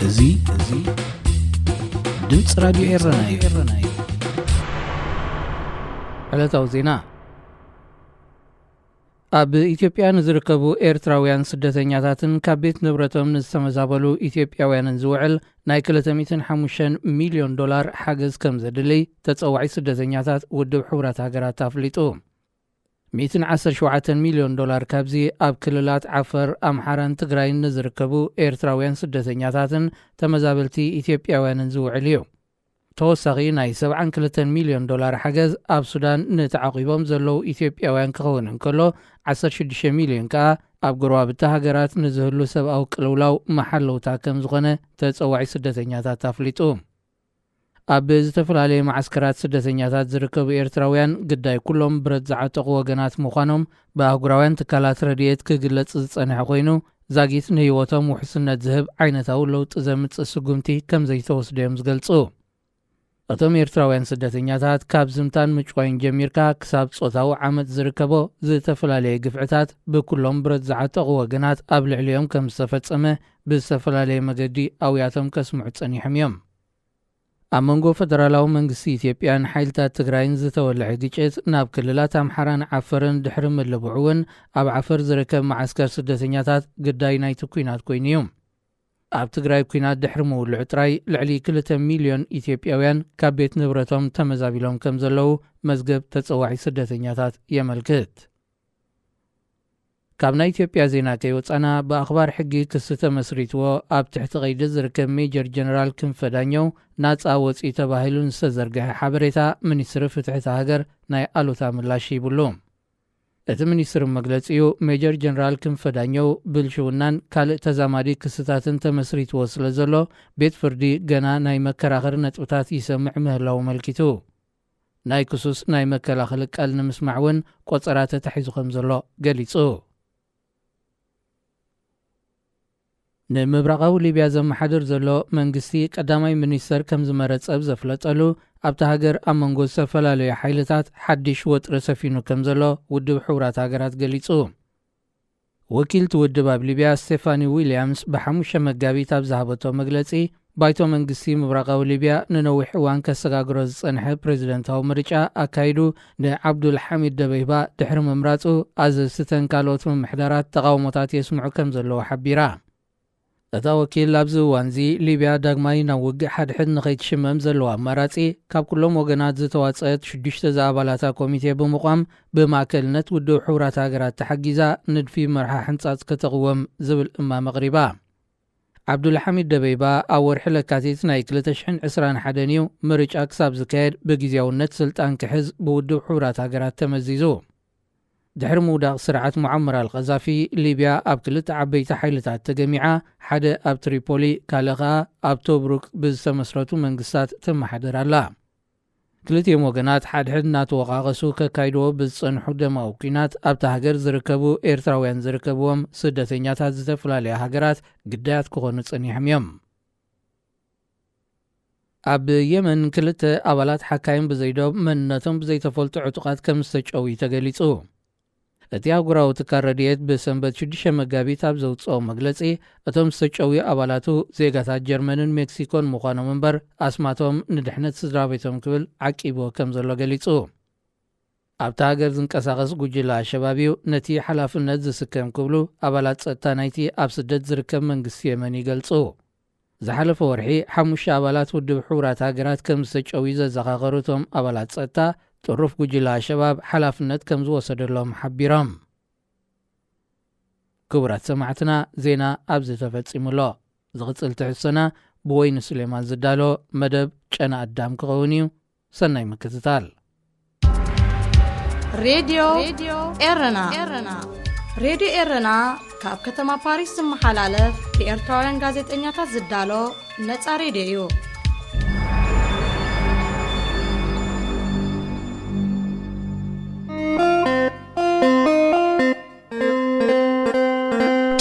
እዙይ ድምፅ ራዲዮ ኤረናዩ ዕለታዊ ዜና ኣብ ኢትዮጵያ ንዝርከቡ ኤርትራውያን ስደተኛታትን ካብ ቤት ንብረቶም ንዝተመዛበሉ ኢትዮጵያውያንን ዝውዕል ናይ 205 ሚልዮን ዶላር ሓገዝ ከም ዘድልይ ተጸዋዒ ስደተኛታት ውድብ ሕብረት ሃገራት ኣፍሊጡ 117 ሚልዮን ዶላር ካብዚ ኣብ ክልላት ዓፋር ኣምሓራን ትግራይን ንዝርከቡ ኤርትራውያን ስደተኛታትን ተመዛበልቲ ኢትዮጵያውያንን ዝውዕል እዩ ተወሳኺ ናይ 72 ሚልዮን ዶላር ሓገዝ ኣብ ሱዳን ንተዓቂቦም ዘለው ኢትዮጵያውያን ክኸውን እንከሎ 16 ሚልዮን ከዓ ኣብ ጎረባብቲ ሃገራት ንዝህሉ ሰብኣዊ ቅልውላው መሓለውታ ከም ዝኾነ ተጸዋዒ ስደተኛታት ኣፍሊጡ ኣብ ዝተፈላለዩ ማዓስከራት ስደተኛታት ዝርከቡ ኤርትራውያን ግዳይ ኩሎም ብረት ዝዓጠቑ ወገናት ምዃኖም ብኣህጉራውያን ትካላት ረድኤት ክግለጽ ዝጸንሐ ኮይኑ ዛጊት ንህይወቶም ውሕስነት ዝህብ ዓይነታዊ ለውጢ ዘምጽእ ስጉምቲ ከም ዘይተወስዱ እዮም ዝገልጹ እቶም ኤርትራውያን ስደተኛታት ካብ ዝምታን ምጭዋይን ጀሚርካ ክሳብ ጾታዊ ዓመት ዝርከቦ ዝተፈላለዩ ግፍዕታት ብኩሎም ብረት ዝዓጠቑ ወገናት ኣብ ልዕሊኦም ከም ዝተፈጸመ ብዝተፈላለየ መገዲ ኣውያቶም ከስምዑ ጸኒሖም እዮም ኣብ መንጎ ፈደራላዊ መንግስቲ ኢትዮጵያን ሓይልታት ትግራይን ዝተወልዐ ግጭት ናብ ክልላት ኣምሓራን ዓፋርን ድሕሪ ምልብዑ እውን ኣብ ዓፋር ዝርከብ ማዓስከር ስደተኛታት ግዳይ ናይቲ ኩናት ኮይኑ እዩ ኣብ ትግራይ ኩናት ድሕሪ ምውልዑ ጥራይ ልዕሊ 2 ሚልዮን ኢትዮጵያውያን ካብ ቤት ንብረቶም ተመዛቢሎም ከም ዘለው መዝገብ ተጸዋዒ ስደተኛታት የመልክት ካብ ናይ ኢትዮጵያ ዜና ከይወፃና ብኣኽባር ሕጊ ክስ ተመስሪትዎ ኣብ ትሕቲ ቀይዲ ዝርከብ ሜጀር ጀነራል ክንፈ ዳኘው ናጻ ወፂኢ ተባሂሉ ዝተዘርግሐ ሓበሬታ ሚኒስትሪ ፍትሒ ሃገር ናይ ኣሉታ ምላሽ ይብሉ እቲ ሚኒስትሪ መግለጺኡ ሜጀር ጀነራል ክንፈ ዳኘው ብልሽውናን ካልእ ተዛማዲ ክስታትን ተመስሪትዎ ስለ ዘሎ ቤት ፍርዲ ገና ናይ መከራኸሪ ነጥብታት ይሰምዕ ምህላው መልኪቱ ናይ ክሱስ ናይ መከላኸሊ ቃል ንምስማዕ እውን ቆፀራ ተታሒዙ ከም ዘሎ ገሊጹ ንምብራቃዊ ሊብያ ዘመሓድር ዘሎ መንግስቲ ቀዳማይ ሚኒስተር ከም ዝመረጸ ዘፍለጠሉ ኣብታ ሃገር ኣብ መንጎ ዝተፈላለዩ ሓይልታት ሓድሽ ወጥሪ ሰፊኑ ከም ዘሎ ውድብ ሕብራት ሃገራት ገሊጹ ወኪልቲ ውድብ ኣብ ሊብያ ስቴፋኒ ዊልያምስ ብ5 መጋቢት ኣብ ዝሃበቶ መግለጺ ባይቶ መንግስቲ ምብራቃዊ ሊብያ ንነዊሕ እዋን ከሰጋግሮ ዝጸንሐ ፕሬዚደንታዊ ምርጫ ኣካይዱ ንዓብዱል ሐሚድ ደበይባ ድሕሪ ምምራጹ ኣዘዝትን ካልኦት ምምሕዳራት ተቃውሞታት የስምዑ ከም ዘለዎ ሓቢራ እታ ወኪል ኣብዚ እዋንዚ ሊብያ ዳግማይ ናብ ውግእ ሓድሕድ ንኸይትሽመም ዘለዎ ኣማራጺ ካብ ኩሎም ወገናት ዝተዋፀአት 6 ኣባላታ ኮሚቴ ብምቋም ብማእከልነት ውድብ ሕብራት ሃገራት ተሓጊዛ ንድፊ መርሓ ሕንጻጽ ከተቕወም ዝብል እማም ኣቕሪባ ዓብዱል ሐሚድ ደበይባ ኣብ ወርሒ ለካቲት ናይ 2021 እዩ ምርጫ ክሳብ ዝካየድ ብግዜያውነት ስልጣን ክሕዝ ብውድብ ሕብራት ሃገራት ተመዚዙ ድሕሪ ምውዳቕ ስርዓት ሙዓመር አልቀዛፊ ሊብያ ኣብ ክልተ ዓበይቲ ሓይልታት ተገሚዓ ሓደ ኣብ ትሪፖሊ ካልእ ኸኣ ኣብ ቶብሩክ ብዝተመስረቱ መንግስታት ትመሓደር ኣላ ክልቲኦም ወገናት ሓድሕድ እናተወቃቐሱ ከካይድዎ ብዝጸንሑ ደማዊ ኩናት ኣብታ ሃገር ዝርከቡ ኤርትራውያን ዝርከብዎም ስደተኛታት ዝተፈላለዩ ሃገራት ግዳያት ክኾኑ ጸኒሖም እዮም ኣብ የመን ክልተ ኣባላት ሓካይም ብዘይዶብ መንነቶም ብዘይተፈልጡ ዕጡቃት ከም ዝተጨዊ ተገሊጹ እቲ ኣህጉራዊ ትካል ረድኤት ብሰንበት 6 መጋቢት ኣብ ዘውፅኦ መግለጺ እቶም ዝተጨዊ ኣባላቱ ዜጋታት ጀርመንን ሜክሲኮን ምዃኖም እምበር ኣስማቶም ንድሕነት ስድራ ቤቶም ክብል ዓቂቦ ከም ዘሎ ገሊጹ ኣብታ ሃገር ዝንቀሳቐስ ጉጅለ ኣሸባብ እዩ ነቲ ሓላፍነት ዝስከም ክብሉ ኣባላት ጸጥታ ናይቲ ኣብ ስደት ዝርከብ መንግስቲ የመን ይገልጹ ዝሓለፈ ወርሒ 5 ኣባላት ውድብ ሕብራት ሃገራት ከም ዝተጨዊ ዘዘኻኸሩ እቶም ኣባላት ጸጥታ ጥሩፍ ጉጅለ ኣሸባብ ሓላፍነት ከም ዝወሰደሎም ሓቢሮም ክቡራት ሰማዕትና ዜና ኣብዚ ተፈጺሙሎ ዝቕጽል ትሕዝቶና ብወይኒ ስሌማን ዝዳሎ መደብ ጨና ኣዳም ክኸውን እዩ ሰናይ ምክትታል ሬድዮ ኤረና ካብ ከተማ ፓሪስ ዝመሓላለፍ ብኤርትራውያን ጋዜጠኛታት ዝዳሎ ነፃ ሬድዮ እዩ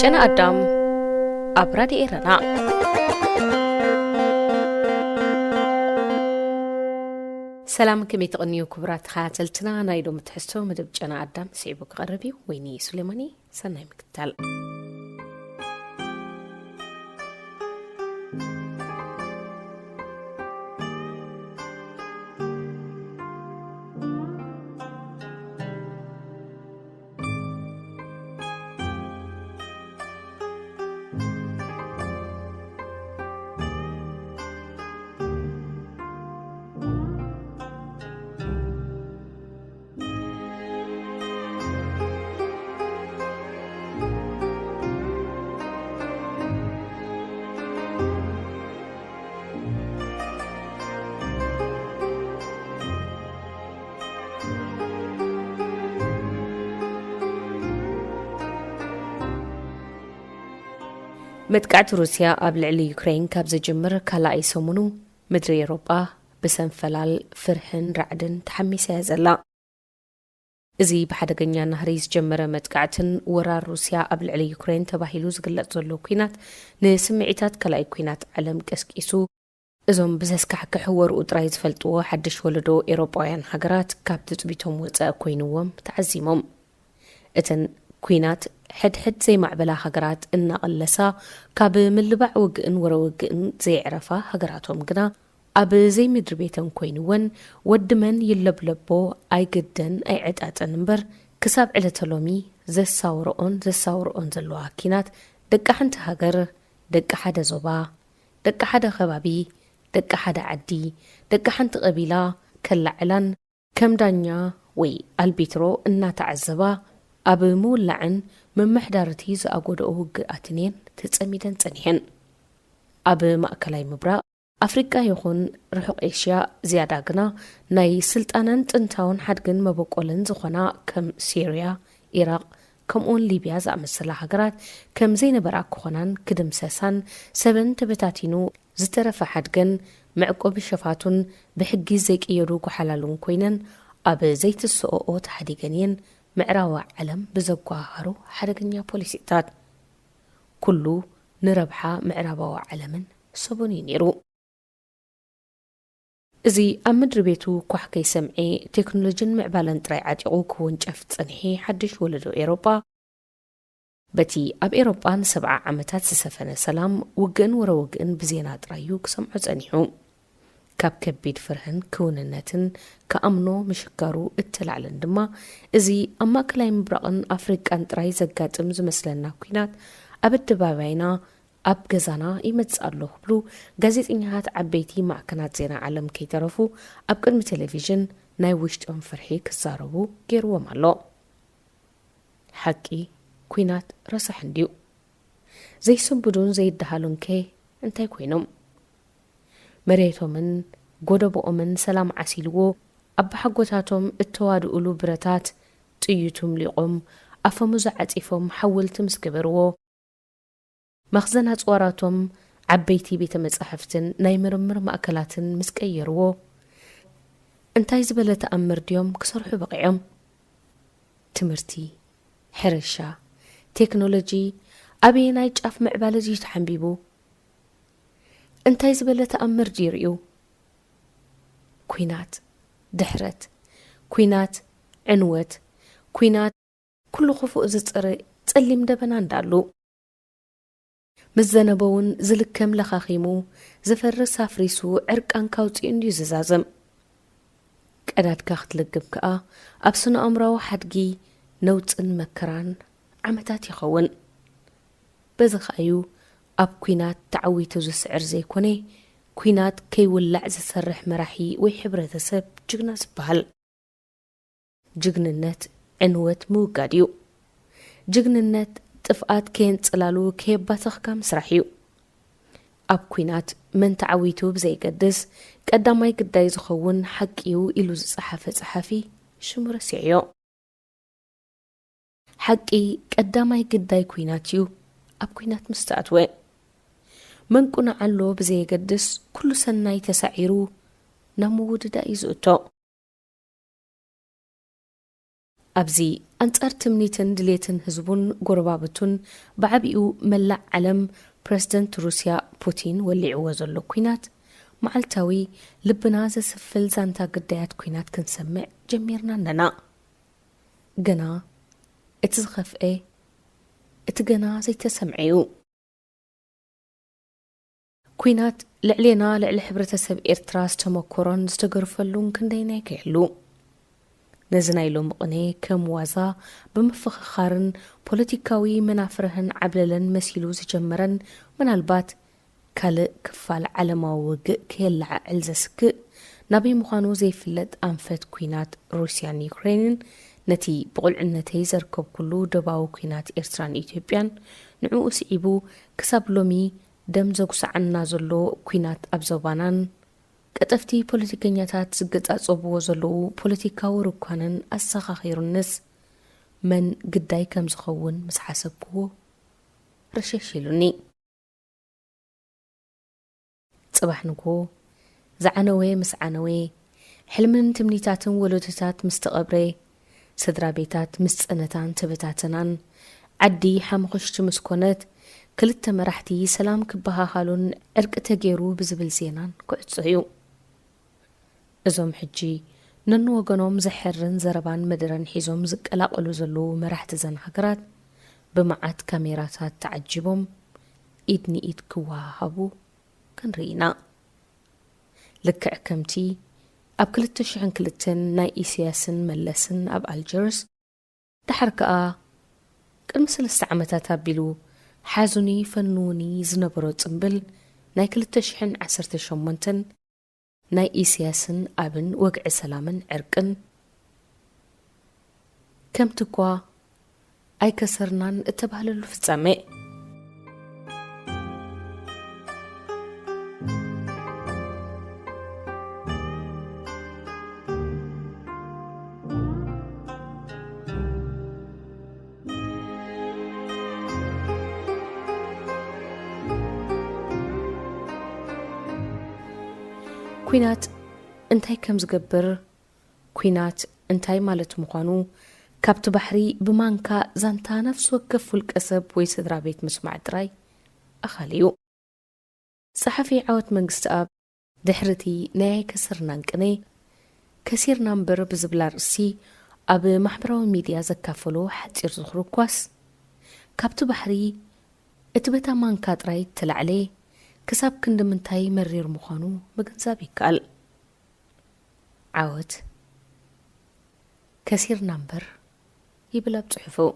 ጨና ኣዳም ኣብ ራድዮ ኤረና ሰላም كمي تغنيو كبرات خاتلتنا نايدو متحسو مدب جنا عدام سيبو كغربي ويني سليماني سناي مكتال متقعت روسيا قبل على يوكرين كابز جمر كلا يسمونو مدري أوروبا بسنفلال فرحن رعدن تحميسها زلا إزي بحدقنيا نهريز جمرة متقعتن ورا روسيا قبل على يوكرين تباهيلو زقلت زلو كوينات نسمعيتات كلا كوينات علم كسكيسو إزم بزسك حكا حور ودرايز فلتوه حدش ولدو إيروبايان حقرات كابتت بيتهم وزا كوينوهم تعزيمهم إتن كوينات حد زي معبلا حقرات إنا قلسا كاب ملبع وقئن ورا وقئن زي عرفا حقراتهم قنا أب زي مدر بيتهم كوينوون ودمن يلبلبو أي قدن أي عدات نمبر كساب على تلومي زي الساورؤون زلوها كينات دقا حنت هاقر دقا حدا زوبا دقا حدا خبابي دقا حدا عدي دقا حنت قبيلة كاللعلان كم دانيا وي البيترو إنا تعزبا أب مولعن من محدارتي زأقودو قاتنين تتسميدن تنهن أب مأكلاي مبراء أفريقيا يخون رحق إيشيا زيادة قنا ناي سلطانن تنتاون حدقن مبقولن زخونا كم سيريا إيراق كم اون ليبيا زعمسلا حقرات كم زين براك خونان كدم ساسان سبن تبتاتينو زترف حدقن معقوب شفاتون بحقي زيك إيروك وحلالون كوينن أب زيت السؤوت حديقنين معراوع علم بزقوهارو حدقنيا بوليسيتات كلو نربحا معراوع علمن سبونين يرو إزي أمدر بيتو كوحكي سمعي تكنولوجين معبالن تراي عاتيقو كون جفت صنحي حدش ولدو إيروبا بتي أب إيروبا 7 عامتات سسفن سلام وقن ورا وقن بزينات رايو كسمعو صنحو كاب كبيد فرهن كوننتن كأمنو مشكارو اتلعلن دما إزي أما كلاي مبرقن أفريقان تراي زقاتم زمسلنا كوينات أب الدبابينا أب جزانا يمتسألوه بلو جازيت إنهات عبيتي مع كانت زينا علم كي تعرفوا أب كلمة تلفزيون نايوشت أم فرحي كساربو جيروا مالو حكي كوينات رسح نديو زي سنبدون زي الدهالون كي انتي كوينم مريتو من قدبو من سلام عسيلو أب حقوتاتهم التواد أولو براتات تيوتم لقم أفمزعت إفم حولتم سكبرو مخزنات صوراتهم عبيتي بيت مصحفتن ناي مرمر ماكلاتن مسكيرو انتاي زبله تأمر ديوم كسرحو بقيعم تمرتي حرشا تكنولوجي ابي ناي جاف معبالجي تحنبيبو انتاي زبله تأمر ديريو كوينات دحرت كوينات عنوت كوينات كل خفو زصري تصليم دبنا اندالو مزنبون زلكم لخاخيمو زفرس افريسو عرقان كاوطي اندي ززازم قداد كاخت لقب كا ابسن امراو حدقي نوطن مكران عمتات يخون بزخايو اب كوينات تعويتو زسعر زي كوني كوينات كي ولع زسرح مراحي وي حبرتسب جغنا سبحال جغننت عنوت موقاديو جغننت طفقات كين صلالو كيباتخ كام سرحيو اب كوينات من تعويتو بزي قدس قداماي قداي زخون حقيو إلو صحافي شمرسيعيو حقي قداماي قداي كويناتيو اب كوينات مستعتوي من كنا علو بزي قدس كل سناي تسعيرو نمود دا يزوتو أبزي أنت أرتمنيتن دليتن هزبون قربابتون بعبئو ملع علم بريزيدنت روسيا بوتين واللي عوزو له كوينات معلتاوي لبنا زسفل زانتا قدايات كوينات كنسمع جميرنا ننا قنا اتزخف ايه اتقنا زي تسمعيو كوينات لعلينا لعل حبرتسب إرتراس تمكورن استقرفلون كندينا كيحلو نزنايلو مقني كم وازا بمفخخارن بوليتيكاوي منافرهن عبللن مسيلو زجمرن من البات كالق كفال علما وقق كيلع علزسك نبي مخانو زي فلت أنفت كوينات روسيان يوكرين نتي بقول عنتي زركب كلو دباو كوينات إرتران إثيوبيان نعو سعيبو كساب لومي دم زوكس عنا زلو كوينات أبزوبانان كتفتي بوليتيكينياتات زقت أصبو زلو بوليتيكاو ركوانن أسخاخير النس من قداي كم زخون مسحاسبكو رشيشيلوني صباح نكو زعنوي مسعنوي حلمن تمنيتاتن ولوتتات مستقبري سدرا بيتات مسعنتان تبتاتنان عدي حمخشت مسكونت كلت مرحتي سلام كبهاهالون عرق تغيرو بزبل زينان كعصيو ازوم حجي ننو وغنوم زحرن زربان مدرن حيزوم زقلاقلو زلو مرحت زن هاجرات بمعات كاميراتات تعجبهم إيدني إيد كواهبو كنرينا لكع كمتي أب كلتشحن كلتن ناي إسياسن ملسن أب الجرس دحركا كمثل السعمتات أبيلو حازوني فنوني زنبرو تنبل ناي كلتشحن 18 ناي إسياسن أبن وقع سلامن عرقن كم تقوى أي كسرنان اتبهل الفزامي كوينات انتاي كم زقبر كوينات انتاي مالت مقانو كابت بحري بمانكا زانتا نفس وكف الكسب ويسدرا بيت مسمع دراي أخاليو صحفي عوت منقست أب دحرتي ناي كسرنا نكني كثير نمبر بزبلار سي أب محبرو ميديا زكافلو حتير زخرو كواس كابت بحري اتبتا مانكا دراي تلعلي كساب كند منتاي مرير مخانو بجنزابي كال عوت كثير نمبر يبلا بتحفو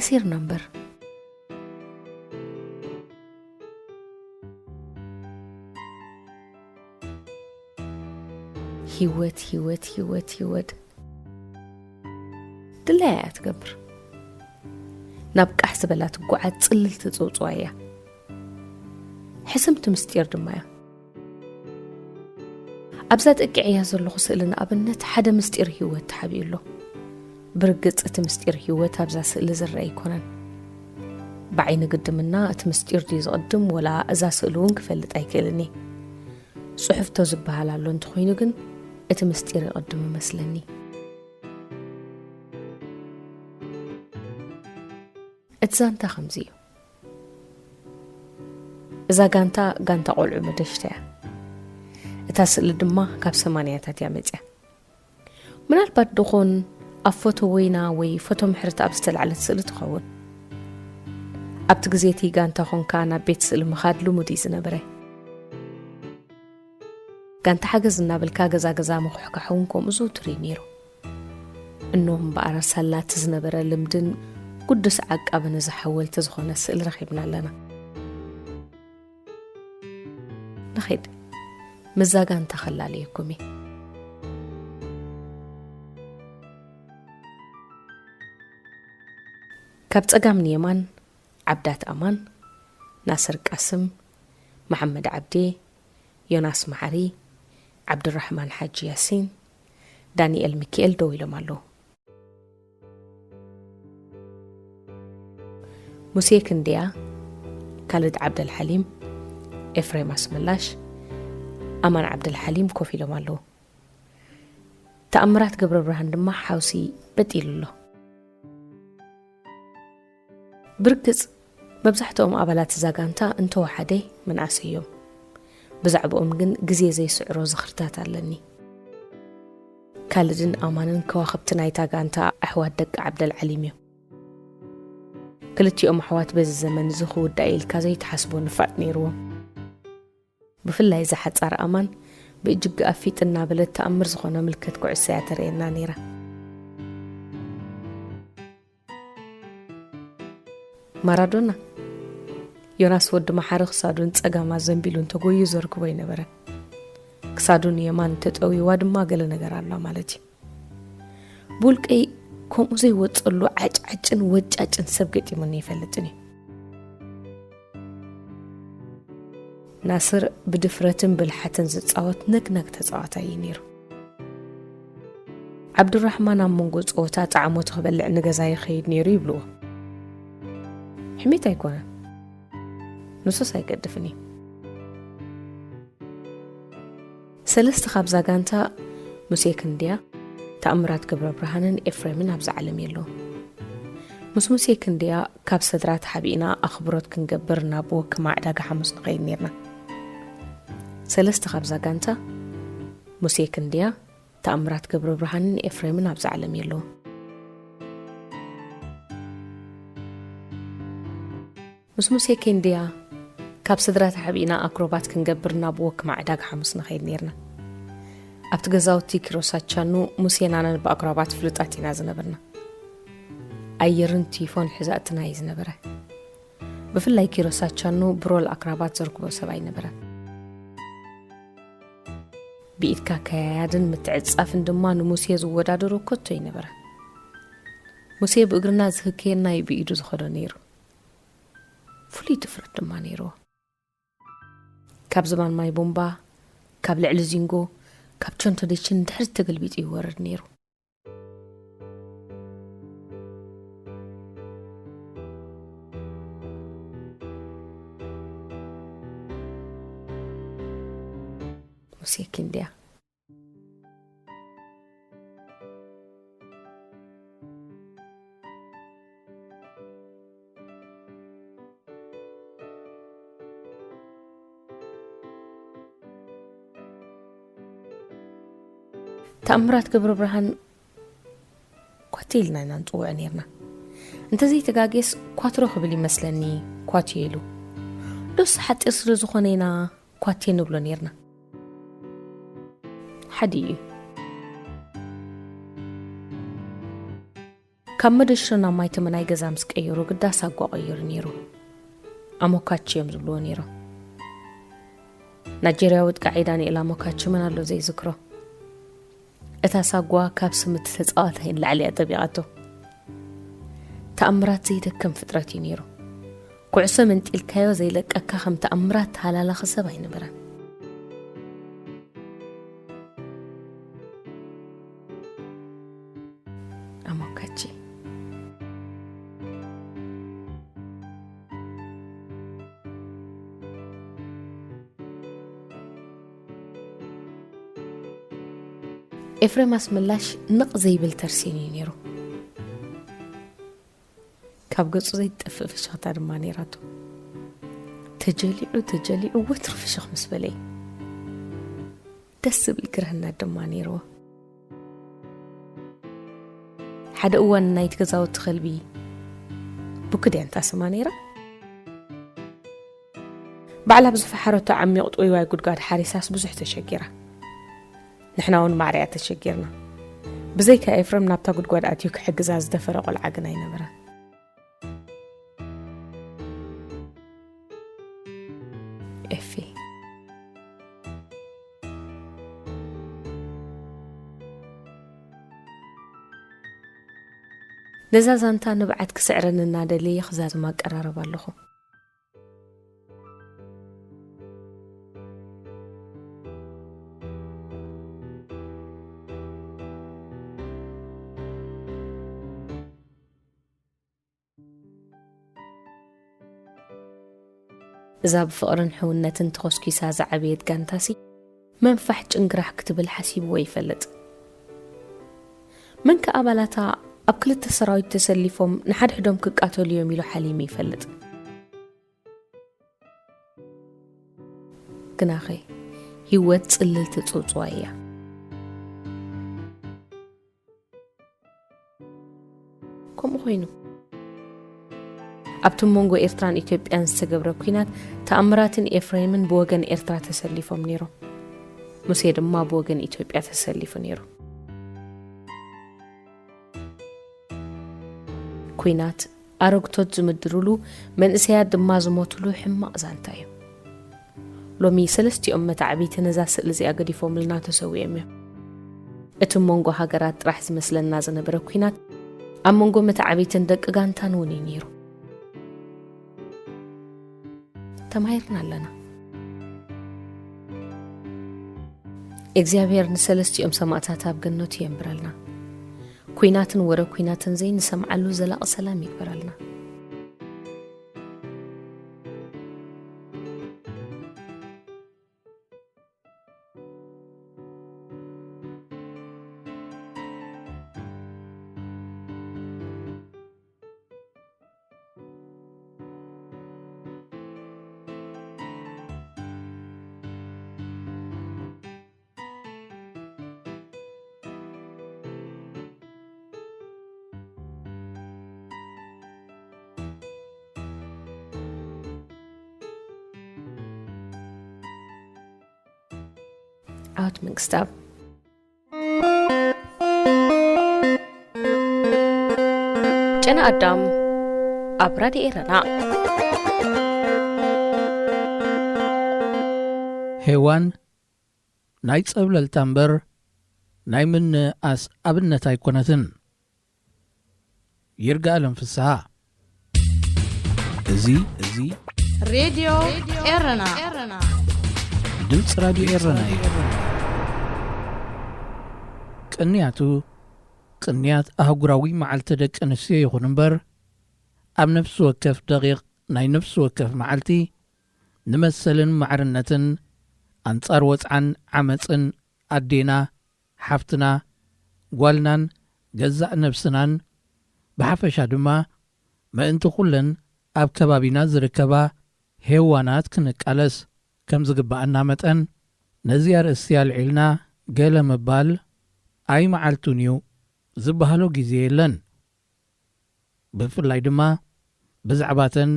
كثير نمبر هيوت دلايا تقبر نابك أحسبلات قعد تقلل تزوجوايا حسمت مستير دمايا أبزاد إقعيها زلو خسئلنا أبنت حدا مستير هيوت حبيلو برقص اتمستير هيوت أبزا سئل زرأي كونن بعين قدمنا اتمستير ديز قدم ولا أزا سئلون كفلت أيكلني صحفتو زبها لالون تخوينوغن اتمستير قدم مسلني اتزانتا خمزيو إذا قانتا قولعو مدشتها اتاسئل دما كاب 8 يامتيا من البات دخون أفوتو وينا وي فوتو محرت أبستل على تسئل تخون أبتغزيتي قانتا خون كانا بيت سئل مخادلو مديز نبري قانتا حاجزنا بالكاقزا قزا مخوحكا حونكم زو تريميرو إنهم بقرا سالات تزنبرا لمدن قدس عق أبن زحول تزخون السئل رخيبنا لنا نخيد مزا قانتا خلاليكمي كابت أقام يمان عبدات أمان ناصر قاسم محمد عبدي يوناس معري عبد الرحمن حاج ياسين دانيال ميكيل دويلو مالو موسيقى كنديا خالد عبد الحليم إفريم اسملاش أمان عبد الحليم كوفيلو مالو تأمرات قبر برهان دما حوسي بديل له بركز مبزحتهم أبلات زاقانتا انتو وحدي من عسيهم بزعبهم جن جزية زي سعرو زخرتات علني كالدن أمانن كواخبتنا يتاقانتا أحواد دق عبد العليميو ክልቲኦም ኣሕዋት በዚ ዘመን ዝኽውዳ ኢልካ ዘይተሓስቦ ንፋጥ ነይርዎም ብፍላይ ዝሓፃር ኣማን ብእጅግ ኣፊጥ እናበለት ተኣምር ዝኾነ ምልክት ኩዕሶ እያ ተርእየና ነይራ ማራዶና ዮናስ ወዲ መሓሪ ክሳዱን ፀጋማ ዘንቢሉን ተጎዩ ዘርክቦ ይነበረ ክሳዱን የማን ተጠዊዋ ድማ ገለ ነገር ኣላ ማለት እዩ ቡልቀይ ከምኡ ዘይወፅሉ ዓጭዓጭን ወጫጭን ሰብ ገጢሙኒ ይፈልጥኒ ናስር ብድፍረትን ብልሓትን ዝፃወት ነግነግ ተፃዋታይ ነይሩ ዓብዱራሕማን ኣብ መንጎ ፀወታ ጣዕሞት ክበልዕ ንገዛ ይኸይድ ነይሩ ይብልዎ ሕሜት ኣይኮነ ንሱስ ኣይገድፍኒ ሰለስተ ካብዛ ጋንታ ሙሴ ክንድያ ተኣምራት ገብረ ብርሃንን ኤፍሬምን ኣብዛ ዓለም የለዉ ምስ ሙሴ ክንድያ ካብ ሰድራት ሓቢእና ኣኽብሮት ክንገብር ናብ ወክማ ዕዳጋ ሓሙስ ንኸይድ ነርና ሰለስተ ካብዛ ጋንታ ሙሴ ክንድያ ተኣምራት ገብረ ብርሃንን ኤፍሬምን ኣብዛ ዓለም የለዉ ምስ ሙሴ ክንድያ ካብ ሰድራት ሓቢእና ኣክሮባት ክንገብር ናብ ወክማ ዕዳጋ ሓሙስ ንኸይድ ነርና ኣብቲ ገዛውቲ ኪሮሳቻኑ ሙሴናናን ብኣክሮባት ፍልጣት ኢና ዝነበርና ኣየርን ቲፎን ሒዛእትና እዩ ዝነበረ ብፍላይ ኪሮሳቻኑ ብሮል ኣክሮባት ዘርክቦ ሰብ ኣይነበረ ብኢድካ ከያያድን ምትዕጻፍን ድማ ንሙሴ ዝወዳደሩ ኮቶ ይነበረ ሙሴ ብእግርና ዝህከየና ብኢዱ ዝኸዶ ነይሩ ፍሉይ ድፍረት ድማ ነይርዎ ካብ ዘማን ማይ ቦምባ ካብ ልዕሊ ዚንጎ ካብ ቸንቶደችን ድሕሪ ተገልቢጡ ይወርድ ነይሩ ሙሴ ክንድያ ተኣምራት ገብረ ብርሃን ኳቴልና ኢና ንፅውዕ ነርና እንተዘይ ተጋጌስ ኳትሮ ክብል ይመስለኒ ኳትዮ ኢሉ ዶስ ሓጢር ስለ ዝኾነ ኢና ኳትዮ ንብሎ ነርና ሓዲዩ ካብ መደሽና ማይ ተመናይ ገዛ ምስ ቀይሩ ግዳስ ኣጓ ቀይሩ ነይሩ ኣሞካች እዮም ዝብልዎ ነይሩ ናይጀርያዊት ቃዒዳ ንኢላ ኣሞካች መን ኣሎ ዘይዝክሮ እታ ሳጓ ካብ ስምት ተፃዋታይን ላዕሊ ጠቢቓቶ ተኣምራት ዘይደከም ፍጥረት እዩ ነይሩ ኩዕሶ መንጢልካዮ ዘይለቀካ ከም ተኣምራት ሃላላኸ ሰብ ኣይነበረን ኣሞካቺ ኤፍሬም ኣስመላሽ ንቕ ዘይብል ተርሲኒ ነይሩ ካብ ገጹ ዘይጠፍእ ፍሽኽታ ድማ ነይራቱ ተጀሊዑ ወትሪ ፍሽኽ ምስ በለይ ደስ ዝብል ግርህና ድማ ነይርዎ ሓደ እዋን ናይቲ ገዛውቲ ኸልቢ ብክድያ እንታስማ ነይራ ባዕላ ብዝፈሓረቶ ዓሚቕ ጥወይዋይ ጉድጓድ ሓሪሳስ ብዙሕ ተሸጊራ نحن ون معرية تشجرنا بزي كأفرم نبتا قد قد أتيوك حجزاز دفرق العقنا ينبرا إفي نزازان تانو بعد كسعرن النادي لي يخزاز ما قرار بالخو زاب فقرن حونتن تخسكي ساز عبيد قانتاسي منفح جنقرح كتب الحسيب ويفلت من كأبالاتا أبكل التسراوي تسليفهم نحد حدهم كقاتو اليوم يلو حليمي يفلت قناخي هيوات تسلل تتصوصوايا كم خوينو ኣብቲ መንጎ ኤርትራን ኢትዮጵያን ዝተገብረ ኩናት ተኣምራትን ኤፍሬምን ብወገን ኤርትራ ተሰሊፎም ነይሮም። ሙሴ ድማ ብወገን ኢትዮጵያ ተሰሊፉ ነይሩ። ኩናት ኣረግቶት ዝምድሩሉ መንእሰያት ድማ ዝሞትሉ ሕማቕ ዛንታ እዩ። ሎሚ ሰለስቲኦም መታዕቢት ነዛ ስእሊ እዚኣ ገዲፎም ልና ተሰዊኦም እዮም። እቲ መንጎ ሃገራት ጥራሕ ዝመስለና ዝነበረ ኩናት ኣብ መንጎ መታዕቢትን ደቂ ጋንታን እውን እዩ ነይሩ። ተማሂርና ኣለና። እግዚአብሔር ንሰለስቲኦም ሰማዕታት ኣብ ገነቱ የንብረልና። ኩናትን ወረ ኩናትን ዘይንሰምዓሉ ዘላቕ ሰላም ይግበረልና። ዓወት መንግስታብ ጨና ኣዳም ኣብ ራድዮ ኤረና ሄዋን ናይ ጸብለልታ እምበር ናይ ምንኣስ ኣብነት ኣይኮነትን። ይርጋለም ፍስሓ እዚ ሬድዮ ኤረና ድምፂ ራድዮ ኤረና እዩ። ቅንያት ኣህጉራዊ መዓልቲ ደቂ ኣንስትዮ ይኹን እምበር ኣብ ነፍሲ ወከፍ ደቂቕ ናይ ነፍሲ ወከፍ መዓልቲ ንመሰልን ማዕርነትን ኣንጻር ወፅዓን ዓመፅን ኣዴና ሓፍትና ጓልናን ገዛእ ነፍስናን ብሓፈሻ ድማ ምእንቲ ኩለን ኣብ ከባቢና ዝርከባ ሄዋናት ክንቃለስ ከም ዝግባአና መጠን ነዚ ኣርእስቲ ኣልዒልና ገለ ምባል ኣይ መዓልቱን እዩ ዝበሃሎ ጊዜ የለን። ብፍላይ ድማ ብዛዕባተን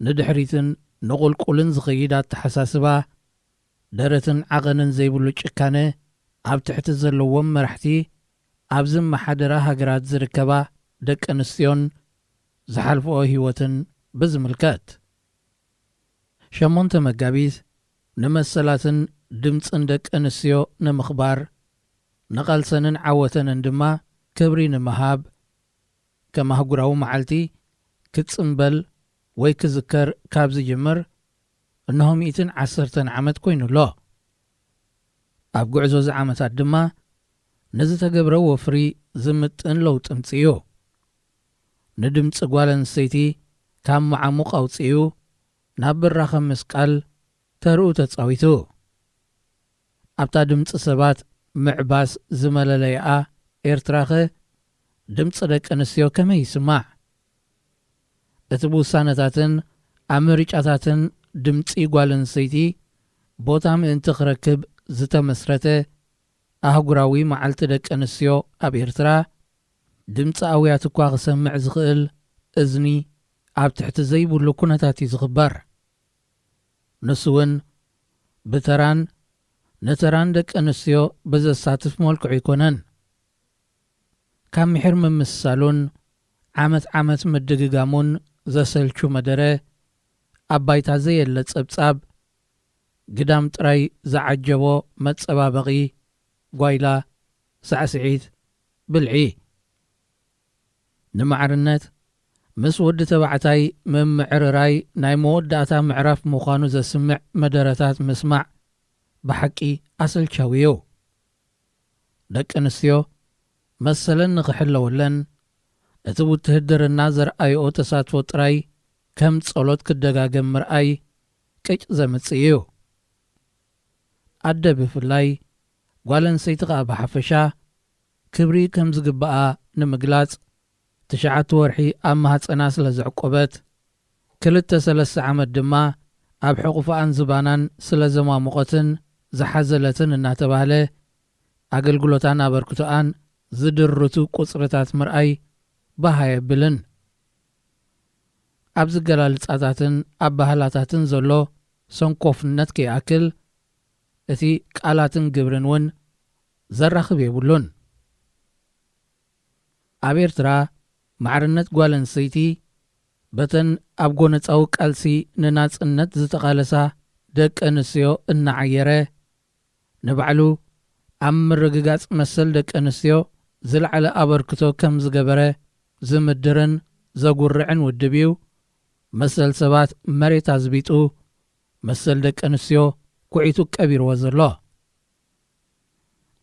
ንድሕሪትን ንቑልቁልን ዝኸይድ ኣተሓሳስባ ደረትን ዓቐንን ዘይብሉ ጭካነ ኣብ ትሕቲ ዘለዎም መራሕቲ ኣብ ዝመሓደራ ሃገራት ዝርከባ ደቂ ኣንስትዮን ዝሓልፍኦ ህይወትን ብዝምልከት 8 መጋቢት ንመሰላትን ድምፅን ደቂ ኣንስትዮ ንምኽባር ንቓልሰንን ዓወተንን ድማ ክብሪ ንምሃብ ከም ኣህጉራዊ መዓልቲ ክጽምበል ወይ ክዝከር ካብ ዝጅምር እነሆ 110 ዓመት ኮይኑሎ። ኣብ ጉዕዞ ዝዓመታት ድማ ንዝተገብረ ወፍሪ ዝምጥን ለውጢ ምጽኡ ንድምፂ ጓል ኣንስተይቲ ካብ መዓሙቕ ኣውፅኡ ናብ ብራኸ መስቃል ተርኡ ተጻዊቱ ኣብታ ድምፂ ሰባት ምዕባስ ዝመለለይኣ ኤርትራኸ ድምፂ ደቂ ኣንስትዮ ከመይ ይስማዕ? እቲ ብውሳነታትን ኣብ ምርጫታትን ድምፂ ጓል ኣንስተይቲ ቦታ ምእንቲ ክረክብ ዝተመስረተ ኣህጉራዊ መዓልቲ ደቂ ኣንስትዮ ኣብ ኤርትራ ድምፂ ኣውያት እኳ ክሰምዕ ዝኽእል እዝኒ ኣብ ትሕቲ ዘይብሉ ኩነታት እዩ ዝኽበር። ንሱ እውን ብተራን ነተራን ደቂ ኣንስትዮ ብዘሳትፍ መልክዑ ይኮነን። ካብ ምሕር ምምሳሉን ዓመት ምድግጋሙን ዘሰልቹ መደረ ኣብ ባይታ ዘየለ ጸብጻብ ግዳም ጥራይ ዝዓጀቦ መጸባበቒ ጓይላ ሳዕስዒት ብልዒ ንማዕርነት ምስ ወዲ ተባዕታይ ምምዕርራይ ናይ መወዳእታ ምዕራፍ ምዃኑ ዘስምዕ መደረታት ምስማዕ ብሓቂ ኣሰልቻዊ እዩ። ደቂ ኣንስትዮ መሰለን ንኽሕለወለን እቲ ውትህድርና ዘርኣይኦ ተሳትፎ ጥራይ ከም ጸሎት ክደጋገም ምርኣይ ቅጭ ዘምጽእ እዩ። ኣደ ብፍላይ ጓል ኣንስተይቲ ኸኣ ብሓፈሻ ክብሪ ከም ዝግብኣ ንምግላጽ 9 ወርሒ ኣብ ማህፀና ስለ ዘዕቆበት 2-3 ዓመት ድማ ኣብ ሕቑፋን ዝባናን ስለ ዘማሙቐትን ዝሓዘለትን እናተባህለ ኣገልግሎታን ኣበርክቶኣን ዝድርቱ ቁጽርታት ምርኣይ ባሃ የብልን። ኣብ ዝገላልጻታትን ኣብ ባህላታትን ዘሎ ሰንኮፍነት ከይኣክል እቲ ቃላትን ግብርን እውን ዘራኽብ የብሉን። ኣብ ኤርትራ ማዕርነት ጓል ኣንስተይቲ በተን ኣብ ጎነፃዊ ቃልሲ ንናጽነት ዝተቓለሳ ደቂ ኣንስትዮ እናዓየረ ንባዕሉ ኣብ ምርግጋጽ መሰል ደቂ ኣንስትዮ ዝለዓለ ኣበርክቶ ከም ዝገበረ ዝምድርን ዘጉርዕን ውድብ እዩ መሰል ሰባት መሬት ኣዝቢጡ መሰል ደቂ ኣንስትዮ ኩዒቱ ቀቢርዎ ዘሎ።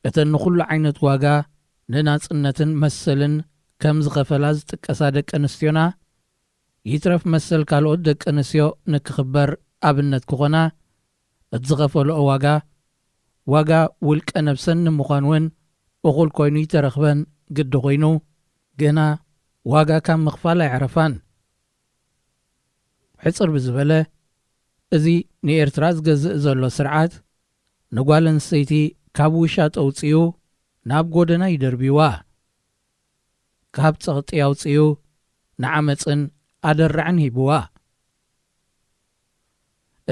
እተን ንኹሉ ዓይነት ዋጋ ንናጽነትን መሰልን ከም ዝኸፈላ ዝጥቀሳ ደቂ ኣንስትዮና ይትረፍ መሰል ካልኦት ደቂ ኣንስትዮ ንክኽበር ኣብነት ክኾና እቲ ዝኸፈልኦ ዋጋ ውልቀ ነብሰን ንምዃን እውን እኹል ኮይኑ ይተረኽበን ግዲ ኮይኑ ግና ዋጋ ካብ ምኽፋል ኣይዕረፋን። ሕፅር ብዝበለ እዚ ንኤርትራ ዝገዝእ ዘሎ ስርዓት ንጓል ኣንስተይቲ ካብ ውሻ ተውፅኡ ናብ ጎደና ይደርቢዋ፣ ካብ ፀቕጢ ኣውፅኡ ንዓመፅን ኣደራዕን ሂብዋ።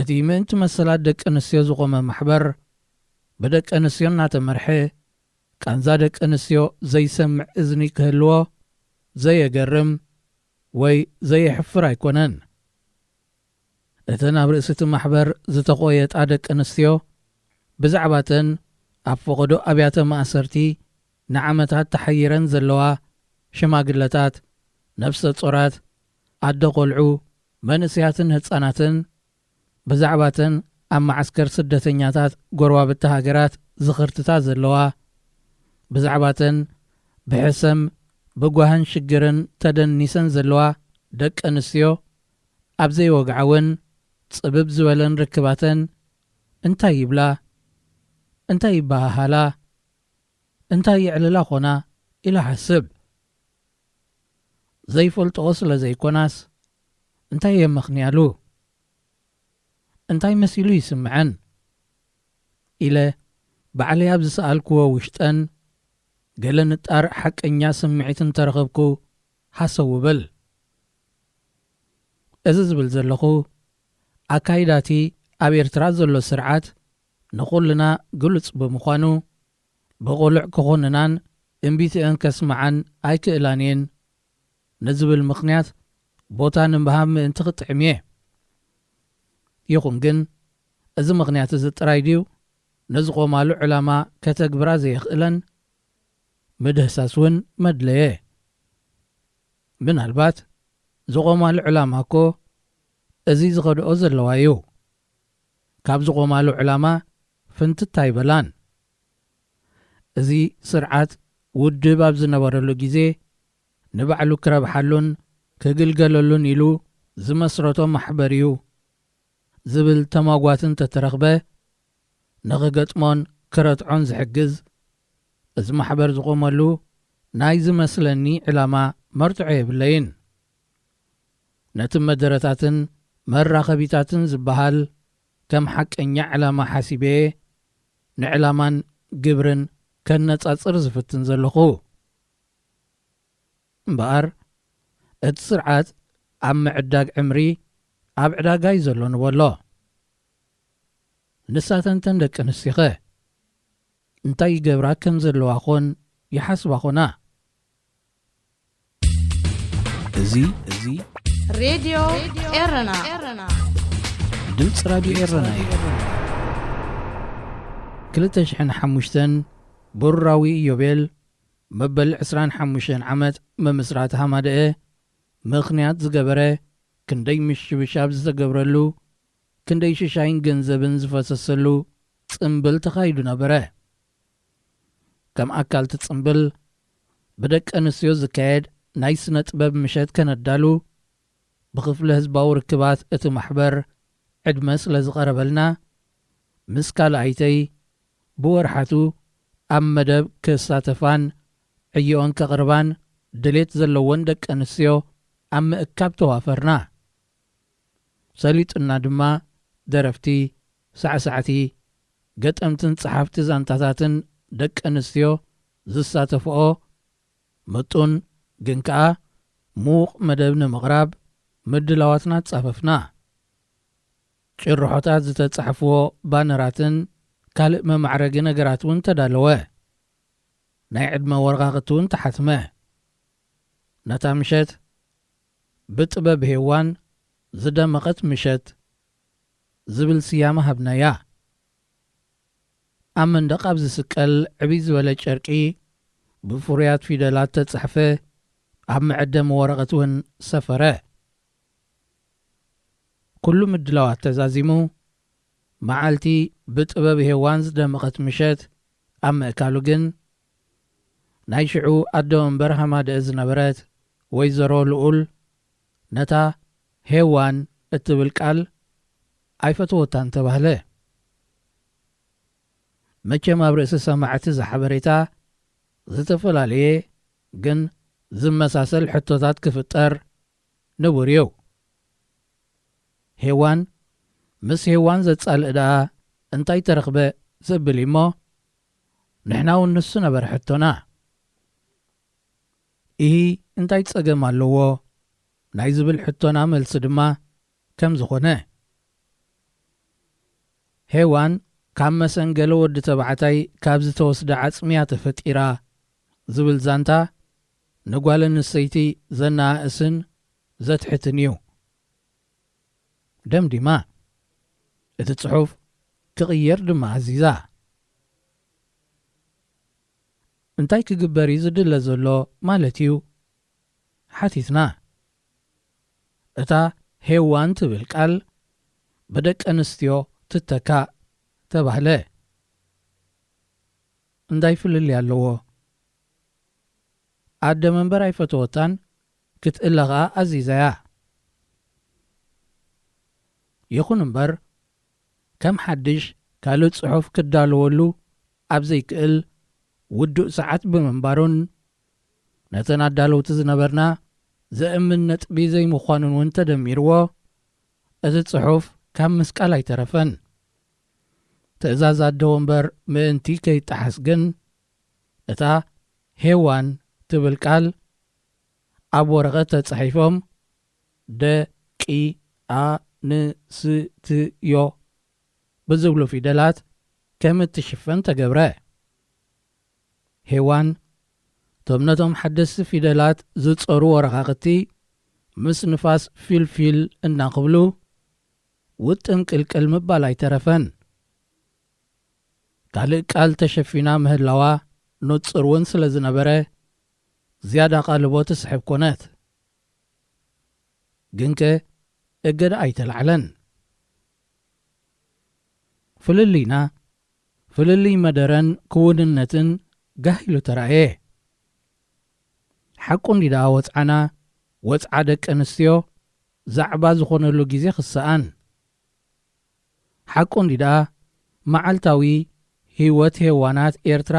እቲ ምእንቲ መሰላት ደቂ ኣንስትዮ ዝቖመ ማሕበር ብደቂ ኣንስትዮ እናተመርሐ ቃንዛ ደቂ ኣንስትዮ ዘይሰምዕ እዝኒ ክህልዎ ዘየገርም ወይ ዘየሕፍር ኣይኮነን። እተን ኣብ ርእሲ እቲ ማሕበር ዝተቖየጣ ደቂ ኣንስትዮ ብዛዕባተን ኣብ ፈቐዶ ኣብያተ ማእሰርቲ ንዓመታት ተሓይረን ዘለዋ ሽማግለታት፣ ነፍሰ ጾራት፣ ኣደ ቖልዑ፣ መንእስያትን ህፃናትን ብዛዕባተን ኣብ ማዓስከር ስደተኛታት ጎረባብቲ ሃገራት ዝኽርትታት ዘለዋ ብዛዕባተን ብሕሰም ብጓህን ሽግርን ተደኒሰን ዘለዋ ደቂ ኣንስትዮ ኣብ ዘይወግዓውን ጽብብ ዝበለን ርክባተን እንታይ ይብላ፣ እንታይ ይባሃላ፣ እንታይ ይዕልላ ኾና ኢላ ሓስብ። ዘይፈልጥኦ ስለ ዘይኮናስ እንታይ የመኽንያሉ፣ እንታይ መሲሉ ይስምዐን ኢለ ባዕለይ ኣብ ዝሰኣልክዎ ውሽጠን ገለ ንጣር ሓቀኛ ስምዒትን ተረኸብኩ ሓሰውብል። እዚ ዝብል ዘለኹ ኣካይዳቲ ኣብ ኤርትራ ዘሎ ስርዓት ንኹልና ግሉጽ ብምዃኑ ብቑልዕ ክኾንናን እምቢትአን ከስመዓን ኣይክእላን እየን ንዝብል ምኽንያት ቦታ ንምሃብ ምእንቲ ክጥዕም እየ። ይኹን ግን እዚ ምኽንያት እዚ ጥራይ ድዩ ንዝቖማሉ ዕላማ ከተግብራ ዘይኽእለን ምድህሳስ እውን መድለየ። ምናልባት ዝቖማሉ ዕላማ እኮ እዚ ዝኸድኦ ዘለዋ እዩ። ካብ ዝቖማሉ ዕላማ ፍንትታ ይበላን። እዚ ስርዓት ውድብ ኣብ ዝነበረሉ ጊዜ ንባዕሉ ክረብሓሉን ክግልገለሉን ኢሉ ዝመስረቶ ማሕበር እዩ ዝብል ተማጓትን ተተረኽበ ንኽገጥሞን ክረትዖን ዝሕግዝ እዚ ማሕበር ዝቖመሉ ናይ ዝመስለኒ ዕላማ መርትዖ የብለይን። ነቲ መደረታትን መራኸቢታትን ዝበሃል ከም ሓቀኛ ዕላማ ሓሲበ ንዕላማን ግብርን ከነጻጽር ዝፍትን ዘለኹ እምበኣር እቲ ስርዓት ኣብ ምዕዳግ ዕምሪ ኣብ ዕዳጋ እዩ ዘሎ ንበሎ። ንሳተንተን ደቂ ኣንስትዮ ኸ እንታይ ይገብራ ከም ዘለዋ ኾን ይሓስባ ኾና። እዚ ሬድዮ ኤረና ድምፂ ራድዮ ኤረና እዩ። 2005 ብሩራዊ ኢዮቤል መበል 25 ዓመት መምስራት ሃማደአ ምኽንያት ዝገበረ ክንደይ ምሽብሻብ ዝተገብረሉ ክንደይ ሽሻይን ገንዘብን ዝፈሰሰሉ ጽምብል ተኻይዱ ነበረ። ከም ኣካል እቲ ጽምብል ብደቂ ኣንስትዮ ዝካየድ ናይ ስነ ጥበብ ምሸት ከነዳሉ ብኽፍለ ህዝባዊ ርክባት እቲ ማሕበር ዕድመ ስለ ዝቐረበልና ምስ ካልኣይተይ ብወርሓቱ ኣብ መደብ ክሳተፋን ዕዮኦን ከቕርባን ድሌት ዘለዎን ደቂ ኣንስትዮ ኣብ ምእካብ ተዋፈርና። ሰሊጥና ድማ ደረፍቲ፣ ሳዕሳዕቲ፣ ገጠምትን ጸሓፍቲ ዛንታታትን ደቂ ኣንስትዮ ዝሳተፍኦ ምጡን ግን ከዓ ምዉቕ መደብ ንምቕራብ ምድላዋትና ጻፈፍና ጭርሖታት ዝተጻሕፍዎ ባነራትን ካልእ መማዕረጊ ነገራት እውን ተዳለወ ናይ ዕድመ ወረቓቕቲ እውን ተሓትመ ነታ ምሸት ብጥበብ ሄዋን ዝደመቐት ምሸት ዝብል ስያመ ሃብናያ ኣብ መንደቕ ኣብ ዝስቀል ዕብይ ዝበለ ጨርቂ ብፍሩያት ፊደላት ተጻሕፈ ኣብ መዕደመ ወረቐት እውን ሰፈረ ኩሉ ምድላዋት ተዛዚሙ መዓልቲ ብጥበብ ሄዋን ዝደመቐት ምሸት ኣብ ምእካሉ ግን ናይ ሽዑ ኣደ ወንበር ሃማደአ ዝነበረት ወይዘሮ ልኡል ነታ ሄዋን እትብል ቃል ኣይፈትወታን ተባህለ መቸም ኣብ ርእሲ ሰማዕቲ ዝሓበሬታ ዝተፈላለየ ግን ዝመሳሰል ሕቶታት ክፍጠር ንቡርዮ ሄዋን ምስ ሄዋን ዘጻልእ ደኣ እንታይ ተረኽበ ዝብል እሞ ንሕና እውን ንሱ ነበረ ሕቶና ይህ እንታይ ጸገም ኣለዎ ናይ ዝብል ሕቶና መልሲ ድማ ከም ዝኾነ ሄዋን ካብ መሰንገለ ወዲ ተባዕታይ ካብ ዝተወስደ ዓጽምያ ተፈጢራ ዝብል ዛንታ ንጓል ኣንስተይቲ ዘናእስን ዘትሕትን እዩ ደምዲማ እቲ ጽሑፍ ክቕየር ድማ ኣዚዛ እንታይ ክግበር እዩ ዝድለ ዘሎ ማለት እዩ ሓቲትና እታ ሄዋን ትብል ቃል ብደቂ ኣንስትዮ ትተካ ተባህለ እንታይ ፍልል ኣለዎ ኣደ መንበር ኣይፈትወታን ክትእለኻ ኣዚዛያ ይኹን እምበር ከም ሓድሽ ካልእ ጽሑፍ ክዳለወሉ ኣብ ዘይክእል ውዱእ ሰዓት ብምንባሩን ነተን ኣዳለውቲ ዝነበርና ዘእምን ነጥቢ ዘይምዃኑን እውን ተደሚርዎ እቲ ጽሑፍ ካብ ምስቃል ኣይተረፈን ትእዛዝ ኣደ ወንበር ምእንቲ ከይጠሓስ ግን እታ ሄዋን ትብል ቃል ኣብ ወረቐት ተጻሒፎም ደቂ ኣንስትዮ ብዝብሉ ፊደላት ከም እትሽፈን ተገብረ ሄዋን ቶም ነቶም ሓደስቲ ፊደላት ዝጸሩ ወረቓቕቲ ምስ ንፋስ ፊልፊል እናኽብሉ ውጥን ቅልቅል ምባል ኣይተረፈን ካልእ ቃል ተሸፊና ምህላዋ ንጹር እውን ስለ ዝነበረ ዝያዳ ቓልቦ ትስሕብ ኮነት ግንከ እገዳ ኣይተላዕለን ፍልልይና ፍልልይ መደረን ክውንነትን ጋሂሉ ተራእየ ሓቁ እንዲዳ ወፅዓና ወፅዓ ደቂ ኣንስትዮ ዛዕባ ዝኾነሉ ጊዜ ክሰኣን ሓቁ እንዲዳ መዓልታዊ ህይወት ሄዋናት ኤርትራ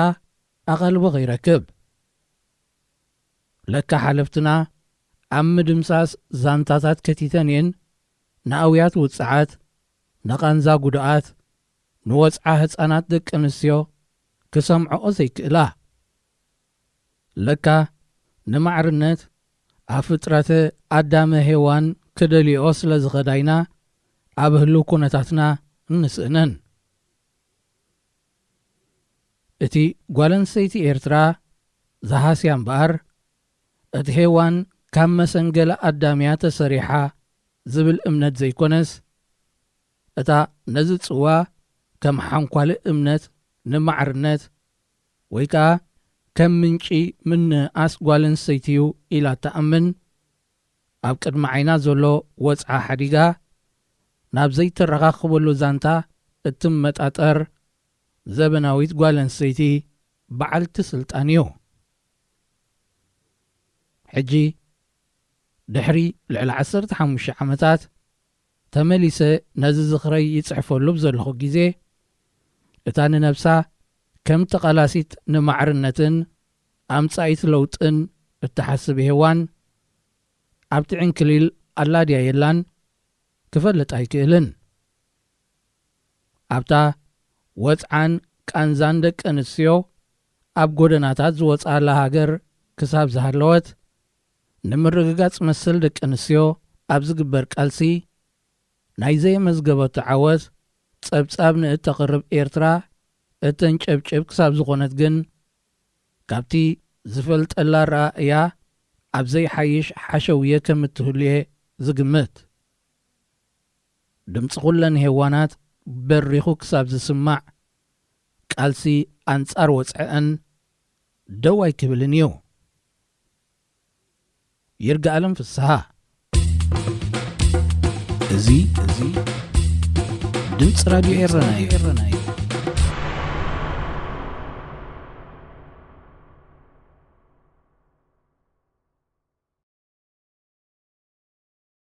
ኣቐልቦ ኸይረክብ ለካ ሓለፍትና ኣብ ምድምሳስ ዛንታታት ከቲተን እየን ንኣውያት ውፅዓት ንቓንዛ ጉድኣት ንወፅዓ ህፃናት ደቂ ኣንስትዮ ክሰምዖኦ ዘይክእላ ለካ ንማዕርነት ኣብ ፍጥረተ ኣዳመ ሄዋን ክደልዮ ስለ ዝኸዳይና ኣብ ህልው ኩነታትና እንስእነን እቲ ጓል ኣንስተይቲ ኤርትራ ዝሃስያ እምበኣር እቲ ሄዋን ካብ መሰንገለ ኣዳምያ ተሰሪሓ ዝብል እምነት ዘይኮነስ እታ ነዚ ጽዋ ከም ሓንኳልእ እምነት ንማዕርነት ወይ ከዓ ከም ምንጪ ምንኣስ ጓል ኣንስተይቲ እዩ ኢላ ተኣምን ኣብ ቅድሚ ዓይና ዘሎ ወፅዓ ሓዲጋ ናብ ዘይተረኻኽበሉ ዛንታ እትመጣጠር ዘበናዊት ጓል ኣንስተይቲ በዓልቲ ስልጣን እዩ ሕጂ ድሕሪ ልዕሊ 15 ዓመታት ተመሊሰ ነዚ ዝኽረይ ይጽሕፈሉ ብዘለኹ ጊዜ እታ ንነብሳ ከም ተቐላሲት ንማዕርነትን ኣምጻኢት ለውጥን እትሓስብ ሄዋን ኣብቲ ዕንክሊል ኣላድያ የላን ክፈልጥ ኣይክእልን ኣብታ ወፅዓን ቃንዛን ደቂ ኣንስትዮ ኣብ ጎደናታት ዝወፃላ ሃገር ክሳብ ዝሃለወት ንምርግጋጽ መስል ደቂ ኣንስትዮ ኣብ ዝግበር ቃልሲ ናይ ዘይመዝገበቱ ዓወት ጸብጻብ ንእተቕርብ ኤርትራ እተንጨብጨብ ክሳብ ዝኾነት ግን ካብቲ ዝፈልጠላ ራእያ ኣብ ዘይሓይሽ ሓሸውየ ከም እትህልየ ዝግምት ድምፂ ኩለን ሄዋናት በሪኹ ክሳብ ዝስማዕ ቃልሲ ኣንጻር ወፅዐን ደው ኣይክብልን እዩ ይርጋኣለም ፍስሓ እዚ ድምፂ ራድዮ ኤረና እዩ